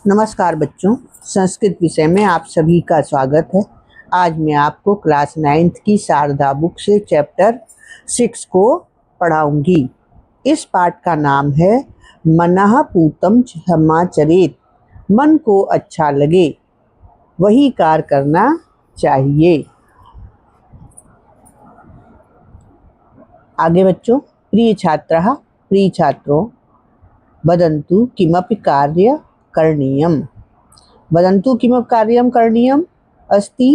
नमस्कार बच्चों, संस्कृत विषय में आप सभी का स्वागत है। आज मैं आपको क्लास 9th की शारदा बुक से चैप्टर 6 को पढ़ाऊंगी। इस पाठ का नाम है मनः पूतं समाचरेत्। मन को अच्छा लगे वही कार्य करना चाहिए। आगे बच्चों, प्रिय छात्रः प्रिय छात्रों, वदन्तु किमपि कार्य करणीयम। वदन्तु किमपि कार्यम करणीयम अस्ति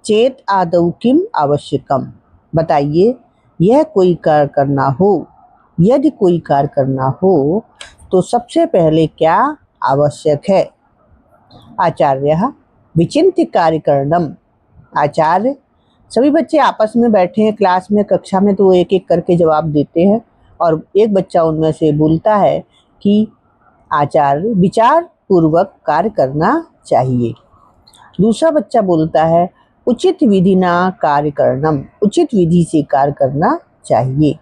चेत आदौ किम आवश्यकम। बताइए, यह कोई कार्य करना हो, यदि कोई कार्य करना हो तो सबसे पहले क्या आवश्यक है। आचार्य विचिन्त्य कार्य करणम। आचार्य, सभी बच्चे आपस में बैठे हैं क्लास में, कक्षा में, तो वो एक एक करके जवाब देते हैं और एक बच्चा उनमें से बोलता है कि आचार्य विचार पूर्वक कार्य करना चाहिए। दूसरा बच्चा बोलता है उचित विधि ना कार्य करणम। उचित विधि से कार्य करना चाहिए।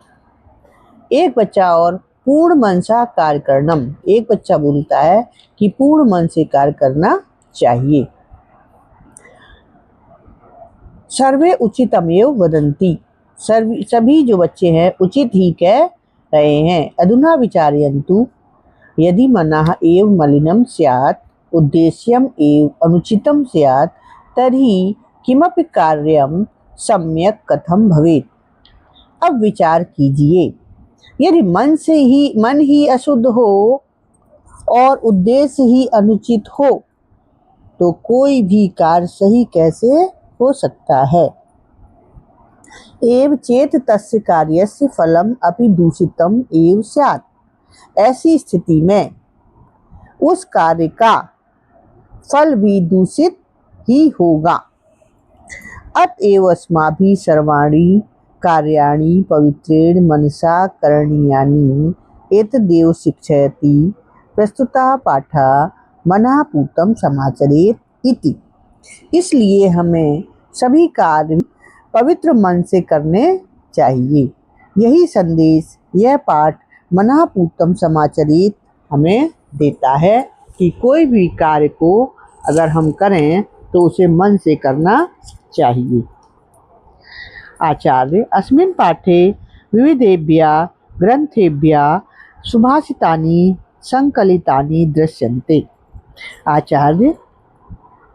एक बच्चा और पूर्ण मन से कार्य करणम। एक बच्चा बोलता है कि पूर्ण मन से कार्य करना चाहिए। सर्वे उचितमेव वदन्ति। सभी जो बच्चे हैं उचित ही कह रहे हैं। अधुना विचारयन्तु यदि मनः एव मलिनं स्यात् उद्देश्यम् एव अनुचितं स्यात् तर्हि किमपि कार्यं सम्यक् कथं भवेत्। अब विचार कीजिए, यदि मन ही अशुद्ध हो और उद्देश्य ही अनुचित हो तो कोई भी कार्य सही कैसे हो सकता है। एव चेत तस्य कार्यस्य फलम अपि दूषितम एव स्यात्। ऐसी स्थिति में उस कार्य का फल भी दूषित ही होगा। अतएव अस्माभिः सर्वाणि कार्याणि पवित्रेण मनसा करणीयानि एतदेव शिक्षयति प्रस्तुतः पाठः मनः पूतं समाचरेत् इति। इसलिए हमें सभी कार्य पवित्र मन से करने चाहिए। यही संदेश यह पाठ मनः पूतं समाचरेत् हमें देता है कि कोई भी कार्य को अगर हम करें तो उसे मन से करना चाहिए। आचार्य अस्मिन् पाठे विविधेभ्यः ग्रंथेभ्यः सुभाषितानि संकलितानि दृश्यन्ते। आचार्य,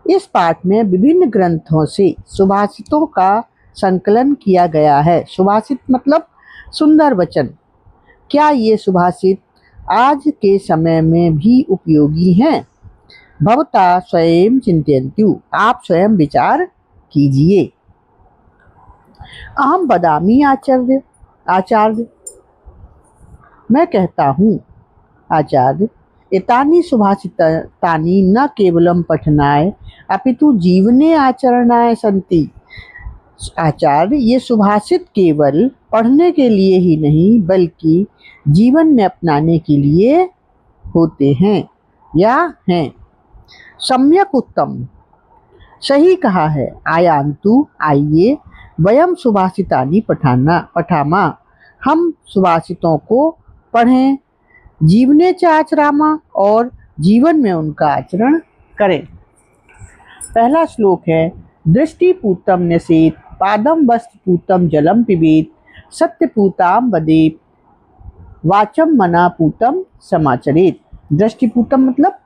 इस पाठ में विभिन्न ग्रंथों से सुभाषितों का संकलन किया गया है। सुभाषित मतलब सुंदर वचन। क्या ये सुभाषित आज के समय में भी उपयोगी हैं? भवता स्वयं चिंतयन्तु। आप स्वयं विचार कीजिए। अहम वदामि आचार्य, मैं कहता हूँ आचार्य, एतानि सुभाषितानि न केवलं पठनाय अपितु जीवने आचरणाय सन्ति। आचार्य, ये सुभाषित केवल पढ़ने के लिए ही नहीं बल्कि जीवन में अपनाने के लिए होते हैं या हैं। सम्यक उत्तम, सही कहा है। आयान्तु, आइए, वयम सुभाषितानि पठामा। हम सुभाषितों को पढ़ें, जीवने च आचरामा, और जीवन में उनका आचरण करें। पहला श्लोक है दृष्टिपूतं न्यसेत् पादं वस्त्रपूतं जलं पिबेत् सत्यपूतां वदेत् वाचम मना पूतम समाचरेत्। दृष्टिपूतम मतलब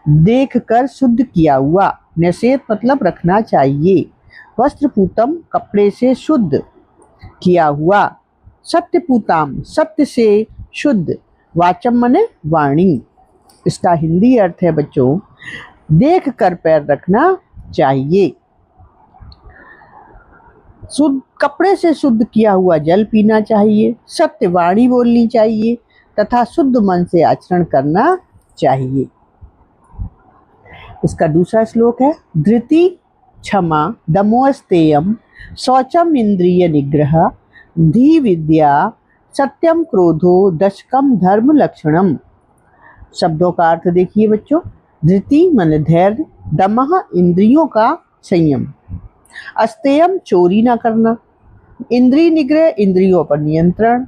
देखकर शुद्ध किया हुआ, न्यसेत मतलब रखना चाहिए, वस्त्रपूतम कपड़े से शुद्ध किया हुआ, सत्यपूताम सत्य से शुद्ध, वाचम मने वाणी। इसका हिंदी अर्थ है बच्चों, देख कर पैर रखना चाहिए, शुद्ध कपड़े से शुद्ध किया हुआ जल पीना चाहिए, सत्य वाणी बोलनी चाहिए तथा शुद्ध मन से आचरण करना चाहिए। इसका दूसरा श्लोक है धृति क्षमा दमोस्तेयम शौचम इंद्रिय निग्रह धी विद्या सत्यम क्रोधो दशकम धर्म लक्षणम। शब्दों का अर्थ देखिए बच्चों। धृति मन धैर्य, दमः इंद्रियों का संयम, अस्तेयम चोरी ना करना, इंद्रिय निग्रह इंद्रियों पर नियंत्रण,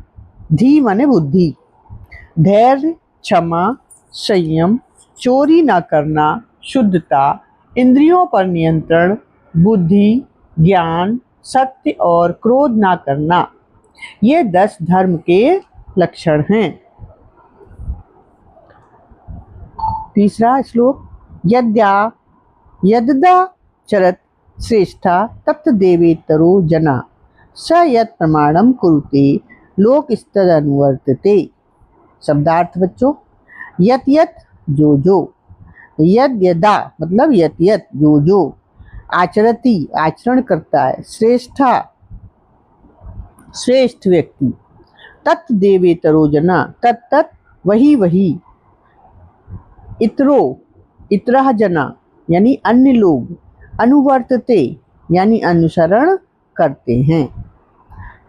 धी माने बुद्धि, धैर्य क्षमा संयम चोरी न करना, शुद्धता, इंद्रियों पर नियंत्रण, बुद्धि, ज्ञान, सत्य और क्रोध न करना, ये 10 धर्म के लक्षण हैं। तीसरा श्लोक, यद्दा चरत श्रेष्ठा तत् देवेतरो जना स यत् प्रमाणम कुरुते लोकस्तदनुवर्तते। शब्दार्थ बच्चों, यत यत जो, यद यदा मतलब यत यत जो, आचरति आचरण करता है, श्रेष्ठा श्रेष्ठ व्यक्ति, तत् देवेतरो जना तत् वही, इतरो इतरह जना यानी अन्य लोग, अनुवर्तते यानी अनुसरण करते हैं।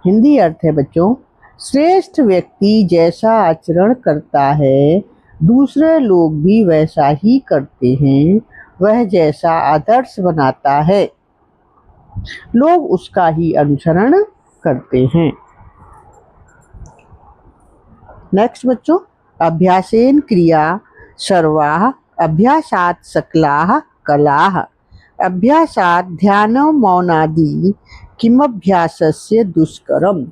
हिंदी अर्थ है बच्चों, श्रेष्ठ व्यक्ति जैसा आचरण करता है दूसरे लोग भी वैसा ही करते हैं, वह जैसा आदर्श बनाता है लोग उसका ही अनुसरण करते हैं। नेक्स्ट बच्चों, अभ्यासेन क्रिया सर्वाः अभ्यासात् सकलाः कलाः अभ्यासात् ध्यानं मौनादि किमभ्यासस्य दुष्करम।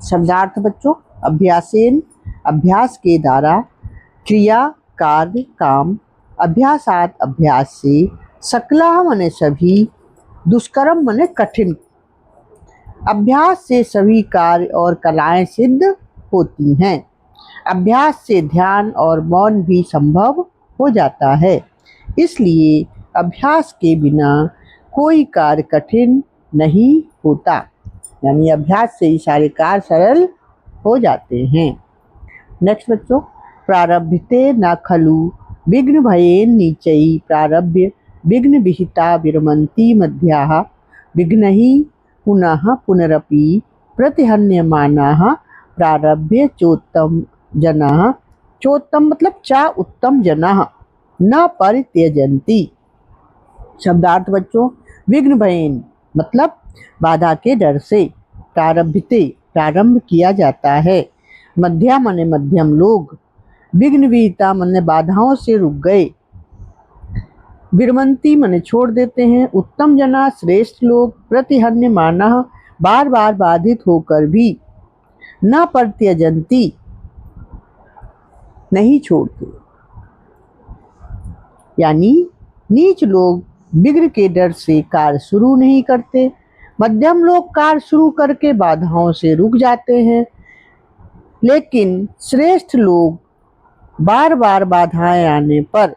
शब्दार्थ बच्चों, अभ्यासेन अभ्यास के द्वारा, क्रिया कार्य काम, अभ्यासात अभ्यास से, सकलाः माने सभी, दुष्करम माने कठिन। अभ्यास से सभी कार्य और कलाएं सिद्ध होती हैं। अभ्यास से ध्यान और मौन भी संभव हो जाता है। इसलिए अभ्यास के बिना कोई कार्य कठिन नहीं होता, यानी अभ्यास से ही सारे कार्य सरल हो जाते हैं। नेक्स्ट बच्चों, प्रारभ्यते न खलु विघ्न भयेन नीचैः प्रारभ्य विघ्न विहिता विरमन्ति मध्याः विघ्नैः पुनः पुनरपि प्रतिहन्यमानाः प्रारभ्य चोत्तम जनाः, चोत्तम मतलब चा उत्तम जनाः न परित्यजन्ति। शब्दार्थ बच्चों, विघ्न भयेन मतलब बाधा के डर से, प्रारभ्यते प्रारंभ किया जाता है, मध्या माने मध्यम लोग, विघ्न विहिता माने बाधाओं से रुक गए, विरमंती माने छोड़ देते हैं, उत्तम जना श्रेष्ठ लोग, प्रतिहन्य माना बार बार बाधित होकर भी, न परित्यजन्ति नहीं छोड़ते, यानी नीच लोग विघ्न के डर से कार्य शुरू नहीं करते, मध्यम लोग कार्य शुरू करके बाधाओं से रुक जाते हैं, लेकिन श्रेष्ठ लोग बार बार बाधाएं आने पर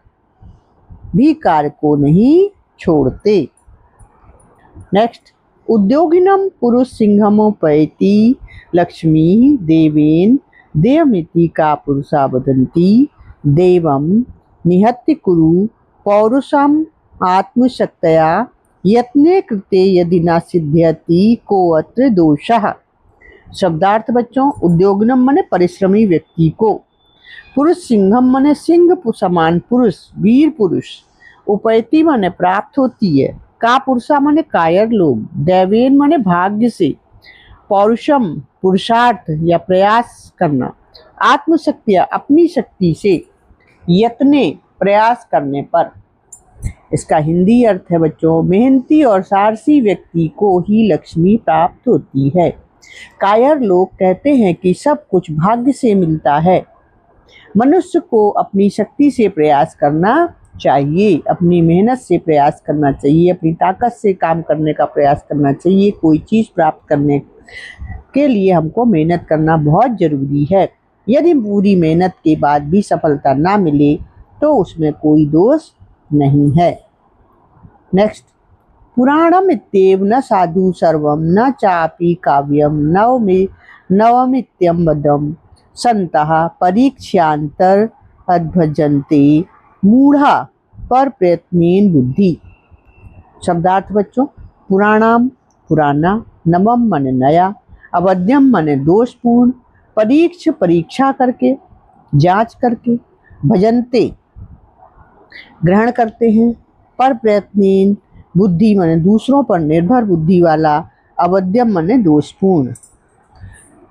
भी कार्य को नहीं छोड़ते। नेक्स्ट, उद्योगिनम पुरुष सिंहमोपैति लक्ष्मी देवेन देवमिति का पुरुषा वदन्ति देवम निहत्य कुरु पौरुषम आत्मशक्तया यत्ने कृते यदि न सिद्ध्यति को अत्र दोषः। शब्दार्थ बच्चों, उद्योगिनम माने परिश्रमी व्यक्ति को, पुरुष सिंहम माने सिंह समान पुरुष, वीर पुरुष, उपैति माने प्राप्त होती है, का पुरुषा माने कायर लोग, दैवेन माने भाग्य से, पौरुषम पुरुषार्थ या प्रयास करना, आत्मशक्ति अपनी शक्ति से, यत्ने प्रयास करने पर। इसका हिंदी अर्थ है बच्चों, मेहनती और साहसी व्यक्ति को ही लक्ष्मी प्राप्त होती है। कायर लोग कहते हैं कि सब कुछ भाग्य से मिलता है। मनुष्य को अपनी शक्ति से प्रयास करना चाहिए, अपनी मेहनत से प्रयास करना चाहिए, अपनी ताकत से काम करने का प्रयास करना चाहिए। कोई चीज़ प्राप्त करने के लिए हमको मेहनत करना बहुत ज़रूरी है। यदि पूरी मेहनत के बाद भी सफलता ना मिले तो उसमें कोई दोष नहीं है। नेक्स्ट, पुराणम इत्येव न साधु सर्वम न चापि काव्यम नवमित्यम वदम संतः परीक्षांतर अध्वजन्ते मूढ़ा पर प्रयत्नेन बुद्धि। शब्दार्थ बच्चों, पुराणाम पुराना, नवम माने नया, अवध्यम माने दोषपूर्ण, परीक्षा करके, जांच करके, भजन्ते ग्रहण करते हैं, पर प्रयत्नेन बुद्धि माने दूसरों पर निर्भर बुद्धि वाला, अवध्यम माने दोषपूर्ण।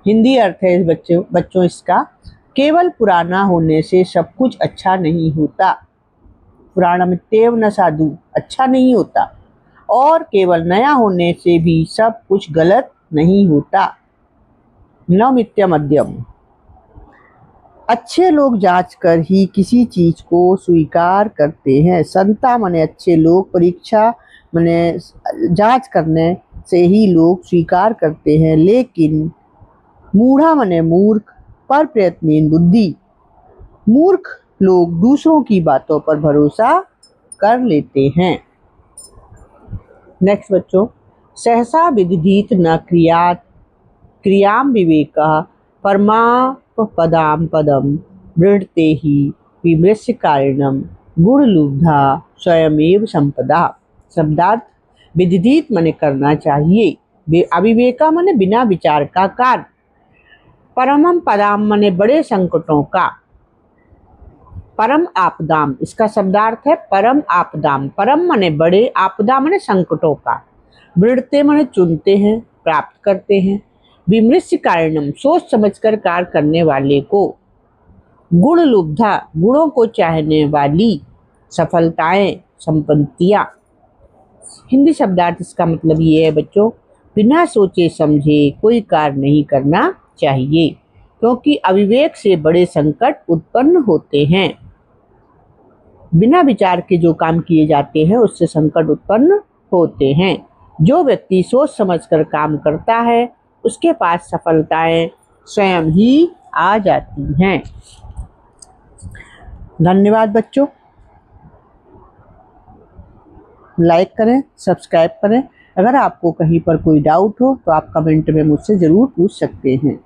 हिंदी अर्थ है बच्चों इसका, केवल पुराना होने से सब कुछ अच्छा नहीं होता। पुराणमित्येव न साधु, अच्छा नहीं होता। और केवल नया होने से भी सब कुछ गलत नहीं होता। नवमित्य मध्यम, अच्छे लोग जांच कर ही किसी चीज को स्वीकार करते हैं। संता माने अच्छे लोग, परीक्षा माने जांच करने से ही लोग स्वीकार करते हैं। लेकिन मूढ़ा माने मूर्ख, पर प्रयत्नीन बुद्धि, मूर्ख लोग दूसरों की बातों पर भरोसा कर लेते हैं। नेक्स्ट बच्चों, सहसा विदित न क्रियात क्रियाम विवेकः परमापदाम पदम वृणते ही विमृश्य कारणम गुणलुब्धा स्वयमेव संपदा। शब्दार्थ, विदित माने करना चाहिए, अविवेका माने बिना विचार का कार्य, परमम पदाम माने बड़े संकटों का, परम आपदाम इसका शब्दार्थ है परम आपदाम, परम माने बड़े, आपदा माने संकटों का, वृणते माने चुनते हैं, प्राप्त करते हैं, विमृश्य कारणम सोच समझकर कार्य करने वाले को, गुण लुब्धा गुणों को चाहने वाली, सफलताएं संपत्तियां। हिंदी शब्दार्थ इसका मतलब ये है बच्चों, बिना सोचे समझे कोई कार्य नहीं करना चाहिए, क्योंकि अविवेक से बड़े संकट उत्पन्न होते हैं। बिना विचार के जो काम किए जाते हैं उससे संकट उत्पन्न होते हैं। जो व्यक्ति सोच समझकर काम करता है उसके पास सफलताएं स्वयं ही आ जाती हैं। धन्यवाद बच्चों। लाइक करें, सब्सक्राइब करें। अगर आपको कहीं पर कोई डाउट हो तो आप कमेंट में मुझसे ज़रूर पूछ सकते हैं।